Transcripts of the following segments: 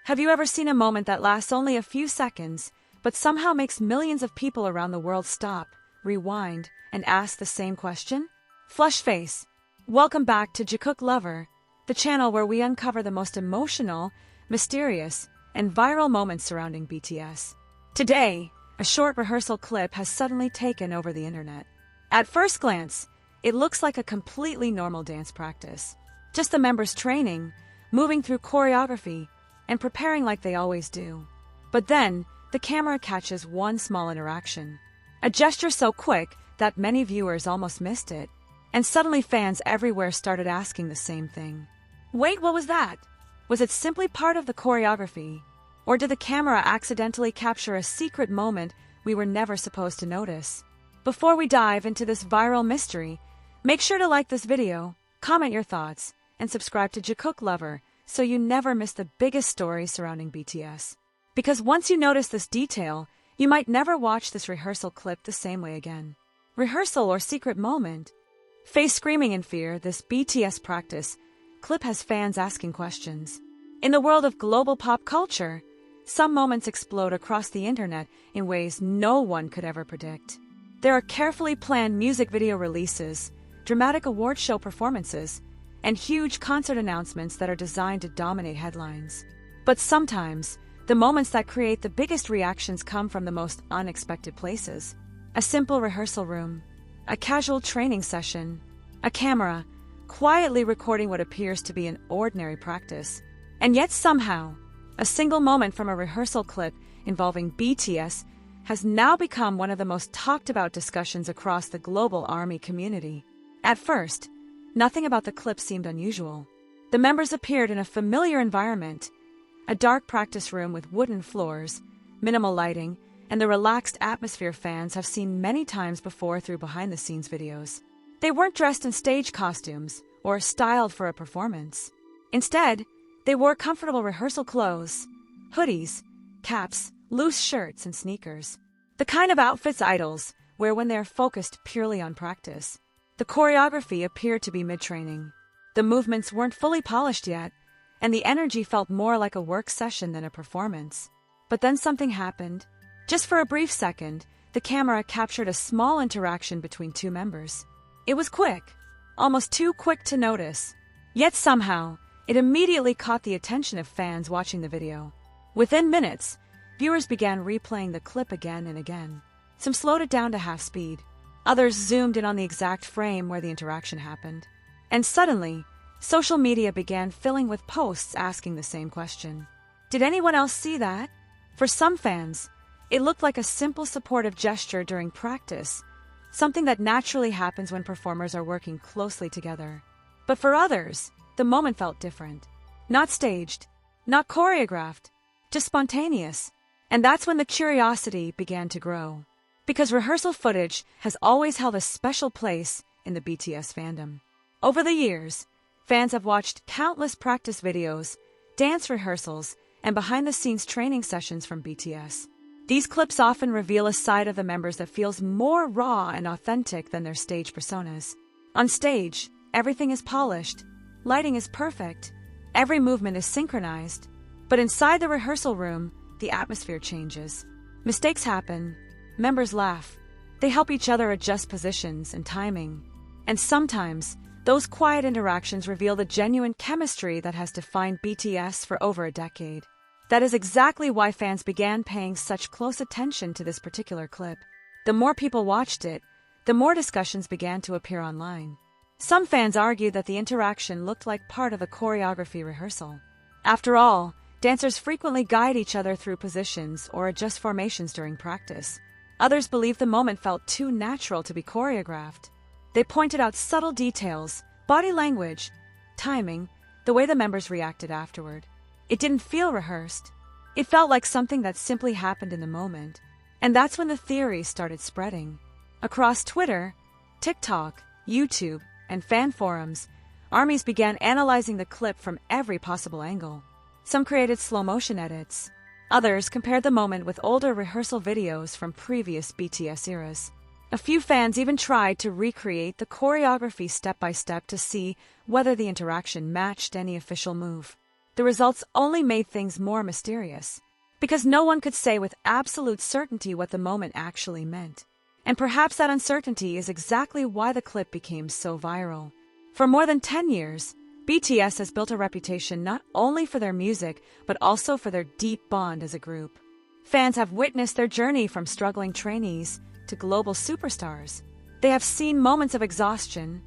Have you ever seen a moment that lasts only a few seconds, but somehow makes millions of people around the world stop, rewind, and ask the same question? Flush face. Welcome back to Jikook Lover, the channel where we uncover the most emotional, mysterious, and viral moments surrounding BTS. Today, a short rehearsal clip has suddenly taken over the internet. At first glance, it looks like a completely normal dance practice. Just the members training, moving through choreography, and preparing like they always do. But then, the camera catches one small interaction. A gesture so quick that many viewers almost missed it. And suddenly fans everywhere started asking the same thing. Wait, what was that? Was it simply part of the choreography? Or did the camera accidentally capture a secret moment we were never supposed to notice? Before we dive into this viral mystery, make sure to like this video, comment your thoughts, and subscribe to Jikook Lover so you never miss the biggest story surrounding BTS. Because once you notice this detail, you might never watch this rehearsal clip the same way again. Rehearsal or secret moment? Face screaming in fear, this BTS practice clip has fans asking questions. In the world of global pop culture, some moments explode across the internet in ways no one could ever predict. There are carefully planned music video releases, dramatic award show performances, and huge concert announcements that are designed to dominate headlines. But sometimes, the moments that create the biggest reactions come from the most unexpected places. A simple rehearsal room, a casual training session, a camera quietly recording what appears to be an ordinary practice. And yet somehow, a single moment from a rehearsal clip involving BTS has now become one of the most talked about discussions across the global ARMY community. At first, nothing about the clip seemed unusual. The members appeared in a familiar environment, a dark practice room with wooden floors, minimal lighting, and the relaxed atmosphere fans have seen many times before through behind-the-scenes videos. They weren't dressed in stage costumes or styled for a performance. Instead, they wore comfortable rehearsal clothes, hoodies, caps, loose shirts, and sneakers. The kind of outfits idols wear when they're focused purely on practice. The choreography appeared to be mid-training. The movements weren't fully polished yet, and the energy felt more like a work session than a performance. But then something happened. Just for a brief second, the camera captured a small interaction between two members. It was quick, almost too quick to notice. Yet somehow, it immediately caught the attention of fans watching the video. Within minutes, viewers began replaying the clip again and again. Some slowed it down to half speed. Others zoomed in on the exact frame where the interaction happened. And suddenly, social media began filling with posts asking the same question. Did anyone else see that? For some fans, it looked like a simple supportive gesture during practice, something that naturally happens when performers are working closely together. But for others, the moment felt different. Not staged, not choreographed, just spontaneous. And that's when the curiosity began to grow. Because rehearsal footage has always held a special place in the BTS fandom. Over the years, fans have watched countless practice videos, dance rehearsals, and behind-the-scenes training sessions from BTS. These clips often reveal a side of the members that feels more raw and authentic than their stage personas. On stage, everything is polished, lighting is perfect, every movement is synchronized. But inside the rehearsal room, the atmosphere changes. Mistakes happen. Members laugh. They help each other adjust positions and timing. And sometimes, those quiet interactions reveal the genuine chemistry that has defined BTS for over a decade. That is exactly why fans began paying such close attention to this particular clip. The more people watched it, the more discussions began to appear online. Some fans argued that the interaction looked like part of a choreography rehearsal. After all, dancers frequently guide each other through positions or adjust formations during practice. Others believed the moment felt too natural to be choreographed. They pointed out subtle details, body language, timing, the way the members reacted afterward. It didn't feel rehearsed. It felt like something that simply happened in the moment. And that's when the theories started spreading. Across Twitter, TikTok, YouTube, and fan forums, ARMYs began analyzing the clip from every possible angle. Some created slow-motion edits. Others compared the moment with older rehearsal videos from previous BTS eras. A few fans even tried to recreate the choreography step by step to see whether the interaction matched any official move. the results only made things more mysterious, because no one could say with absolute certainty what the moment actually meant. And perhaps that uncertainty is exactly why the clip became so viral. For more than 10 years, BTS has built a reputation not only for their music, but also for their deep bond as a group. Fans have witnessed their journey from struggling trainees to global superstars. They have seen moments of exhaustion,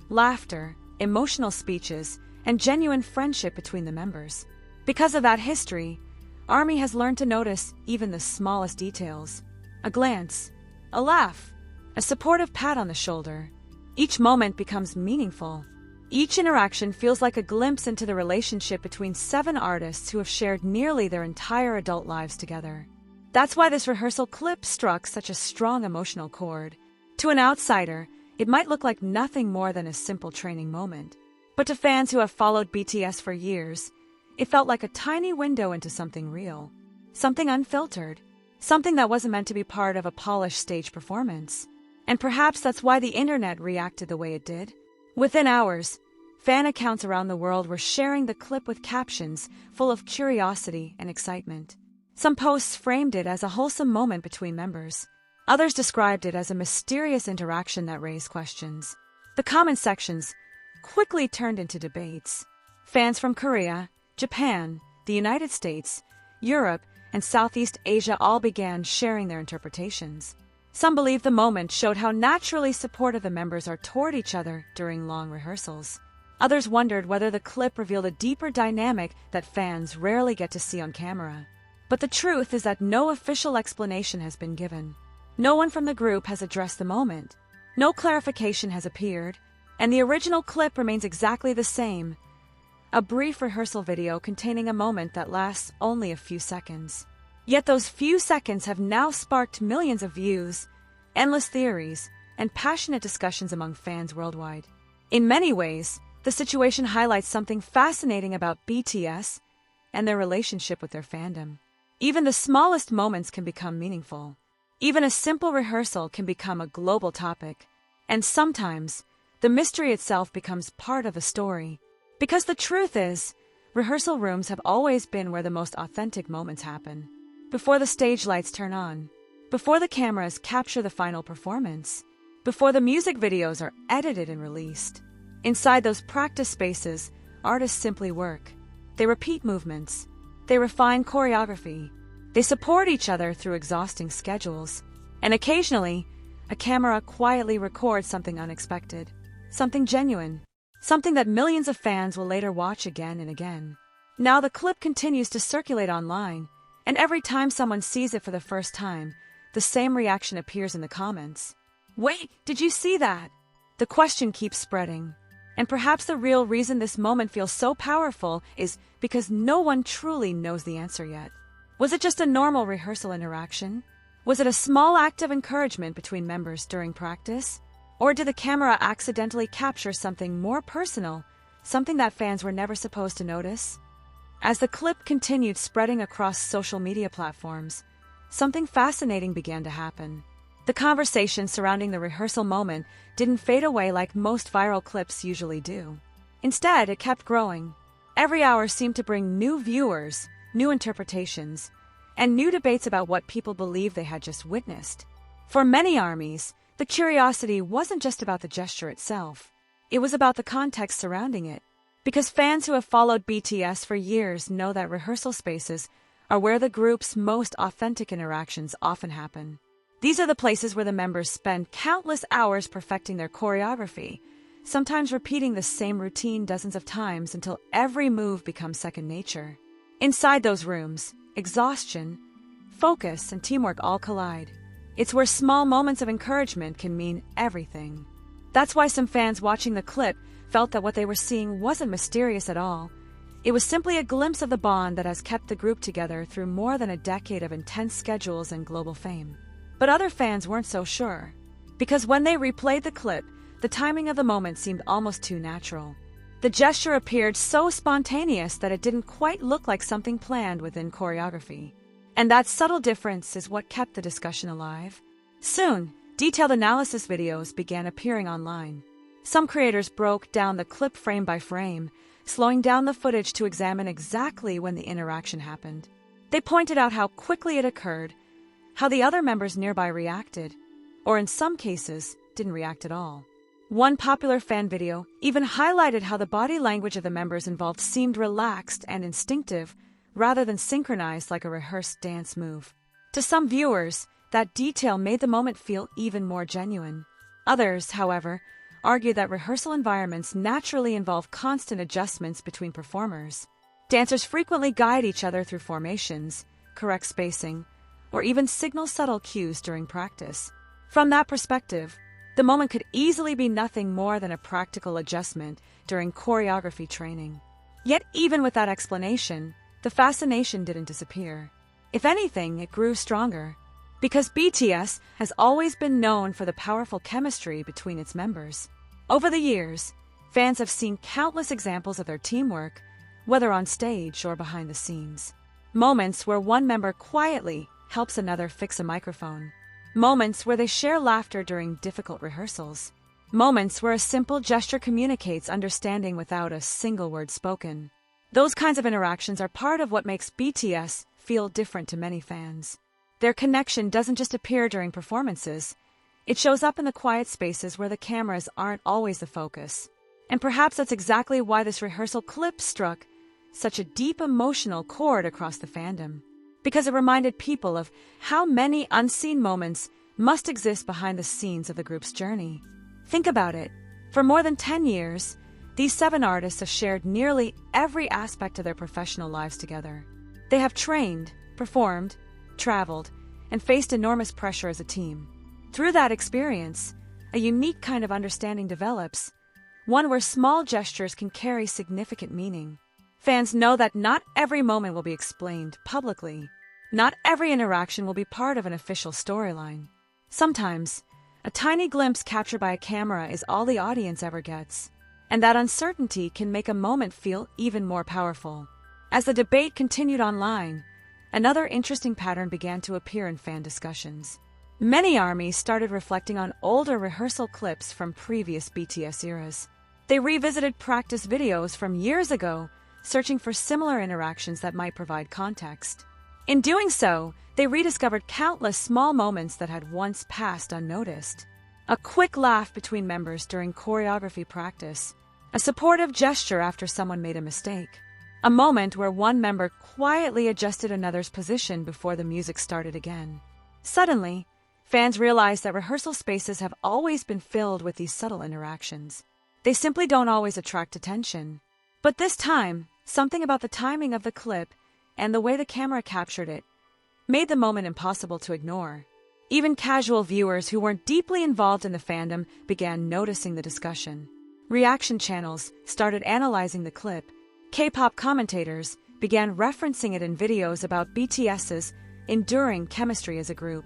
laughter, emotional speeches, and genuine friendship between the members. Because of that history, ARMY has learned to notice even the smallest details. A glance, a laugh, a supportive pat on the shoulder. Each moment becomes meaningful. Each interaction feels like a glimpse into the relationship between 7 artists who have shared nearly their entire adult lives together. That's why this rehearsal clip struck such a strong emotional chord. To an outsider, it might look like nothing more than a simple training moment. But to fans who have followed BTS for years, it felt like a tiny window into something real. Something unfiltered. Something that wasn't meant to be part of a polished stage performance. And perhaps that's why the internet reacted the way it did. Within hours, fan accounts around the world were sharing the clip with captions full of curiosity and excitement. Some posts framed it as a wholesome moment between members. Others described it as a mysterious interaction that raised questions. The comment sections quickly turned into debates. Fans from Korea, Japan, the United States, Europe, and Southeast Asia all began sharing their interpretations. Some believed the moment showed how naturally supportive the members are toward each other during long rehearsals. Others wondered whether the clip revealed a deeper dynamic that fans rarely get to see on camera. But the truth is that no official explanation has been given. No one from the group has addressed the moment. No clarification has appeared, and the original clip remains exactly the same. A brief rehearsal video containing a moment that lasts only a few seconds. Yet those few seconds have now sparked millions of views, endless theories, and passionate discussions among fans worldwide. In many ways, the situation highlights something fascinating about BTS and their relationship with their fandom. Even the smallest moments can become meaningful. Even a simple rehearsal can become a global topic. And sometimes, the mystery itself becomes part of the story. Because the truth is, rehearsal rooms have always been where the most authentic moments happen. Before the stage lights turn on, before the cameras capture the final performance, before the music videos are edited and released. Inside those practice spaces, artists simply work. They repeat movements. They refine choreography. They support each other through exhausting schedules. And occasionally, a camera quietly records something unexpected, something genuine, something that millions of fans will later watch again and again. Now the clip continues to circulate online, and every time someone sees it for the first time, the same reaction appears in the comments. Wait, did you see that? The question keeps spreading. And perhaps the real reason this moment feels so powerful is because no one truly knows the answer yet. Was it just a normal rehearsal interaction? Was it a small act of encouragement between members during practice? Or did the camera accidentally capture something more personal, something that fans were never supposed to notice? As the clip continued spreading across social media platforms, something fascinating began to happen. The conversation surrounding the rehearsal moment didn't fade away like most viral clips usually do. Instead, it kept growing. Every hour seemed to bring new viewers, new interpretations, and new debates about what people believed they had just witnessed. For many armies, the curiosity wasn't just about the gesture itself. It was about the context surrounding it. Because fans who have followed BTS for years know that rehearsal spaces are where the group's most authentic interactions often happen. These are the places where the members spend countless hours perfecting their choreography, sometimes repeating the same routine dozens of times until every move becomes second nature. Inside those rooms, exhaustion, focus, and teamwork all collide. It's where small moments of encouragement can mean everything. That's why some fans watching the clip felt that what they were seeing wasn't mysterious at all. It was simply a glimpse of the bond that has kept the group together through more than a decade of intense schedules and global fame. But other fans weren't so sure. Because when they replayed the clip, the timing of the moment seemed almost too natural. The gesture appeared so spontaneous that it didn't quite look like something planned within choreography. And that subtle difference is what kept the discussion alive. Soon, detailed analysis videos began appearing online. Some creators broke down the clip frame by frame, slowing down the footage to examine exactly when the interaction happened. They pointed out how quickly it occurred, how the other members nearby reacted, or in some cases, didn't react at all. One popular fan video even highlighted how the body language of the members involved seemed relaxed and instinctive, rather than synchronized like a rehearsed dance move. To some viewers, that detail made the moment feel even more genuine. Others, however, argued that rehearsal environments naturally involve constant adjustments between performers. Dancers frequently guide each other through formations, correct spacing, or even signal subtle cues during practice. From that perspective, the moment could easily be nothing more than a practical adjustment during choreography training. Yet even with that explanation, the fascination didn't disappear. If anything, it grew stronger. Because BTS has always been known for the powerful chemistry between its members. Over the years, fans have seen countless examples of their teamwork, whether on stage or behind the scenes. Moments where one member quietly helps another fix a microphone. Moments where they share laughter during difficult rehearsals. Moments where a simple gesture communicates understanding without a single word spoken. Those kinds of interactions are part of what makes BTS feel different to many fans. Their connection doesn't just appear during performances. It shows up in the quiet spaces where the cameras aren't always the focus. And perhaps that's exactly why this rehearsal clip struck such a deep emotional chord across the fandom. Because it reminded people of how many unseen moments must exist behind the scenes of the group's journey. Think about it. For more than 10 years, these 7 artists have shared nearly every aspect of their professional lives together. They have trained, performed, traveled, and faced enormous pressure as a team. Through that experience, a unique kind of understanding develops, one where small gestures can carry significant meaning. Fans know that not every moment will be explained publicly. Not every interaction will be part of an official storyline. Sometimes, a tiny glimpse captured by a camera is all the audience ever gets. And that uncertainty can make a moment feel even more powerful. As the debate continued online, another interesting pattern began to appear in fan discussions. Many ARMYs started reflecting on older rehearsal clips from previous BTS eras. They revisited practice videos from years ago, searching for similar interactions that might provide context. In doing so, they rediscovered countless small moments that had once passed unnoticed. A quick laugh between members during choreography practice, a supportive gesture after someone made a mistake, a moment where one member quietly adjusted another's position before the music started again. Suddenly, fans realized that rehearsal spaces have always been filled with these subtle interactions. They simply don't always attract attention. But this time, something about the timing of the clip and the way the camera captured it made the moment impossible to ignore. Even casual viewers who weren't deeply involved in the fandom began noticing the discussion. Reaction channels started analyzing the clip. K-pop commentators began referencing it in videos about BTS's enduring chemistry as a group.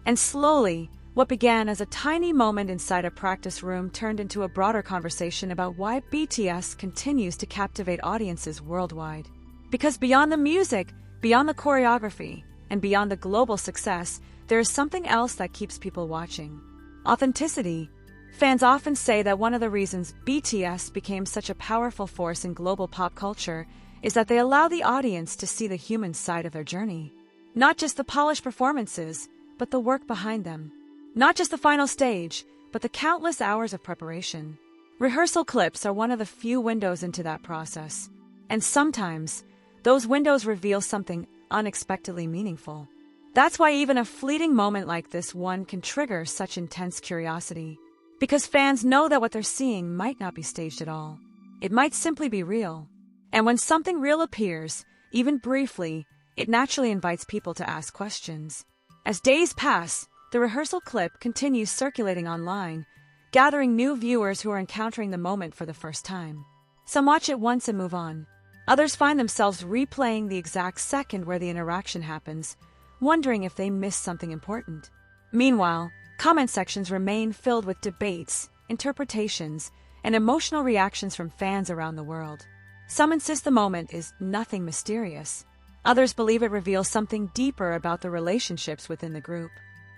And slowly, what began as a tiny moment inside a practice room turned into a broader conversation about why BTS continues to captivate audiences worldwide. Because beyond the music, beyond the choreography, and beyond the global success, there is something else that keeps people watching. Authenticity. Fans often say that one of the reasons BTS became such a powerful force in global pop culture is that they allow the audience to see the human side of their journey. Not just the polished performances, but the work behind them. Not just the final stage, but the countless hours of preparation. Rehearsal clips are one of the few windows into that process. And sometimes, those windows reveal something unexpectedly meaningful. That's why even a fleeting moment like this one can trigger such intense curiosity. Because fans know that what they're seeing might not be staged at all. It might simply be real. And when something real appears, even briefly, it naturally invites people to ask questions. As days pass, the rehearsal clip continues circulating online, gathering new viewers who are encountering the moment for the first time. Some watch it once and move on. Others find themselves replaying the exact second where the interaction happens, wondering if they missed something important. Meanwhile, comment sections remain filled with debates, interpretations, and emotional reactions from fans around the world. Some insist the moment is nothing mysterious. Others believe it reveals something deeper about the relationships within the group.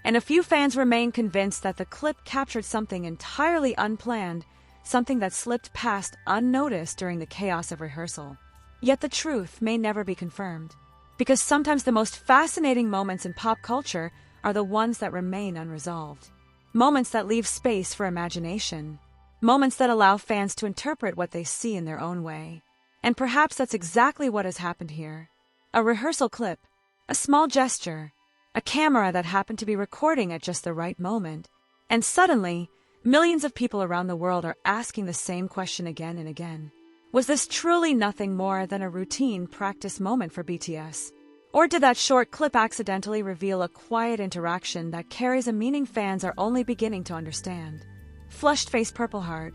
And a few fans remain convinced that the clip captured something entirely unplanned, something that slipped past unnoticed during the chaos of rehearsal. Yet the truth may never be confirmed, because sometimes the most fascinating moments in pop culture are the ones that remain unresolved. Moments that leave space for imagination. Moments that allow fans to interpret what they see in their own way. And perhaps that's exactly what has happened here. A rehearsal clip, a small gesture, a camera that happened to be recording at just the right moment. And suddenly, millions of people around the world are asking the same question again and again. Was this truly nothing more than a routine practice moment for BTS? Or did that short clip accidentally reveal a quiet interaction that carries a meaning fans are only beginning to understand? Flushed face Purple Heart,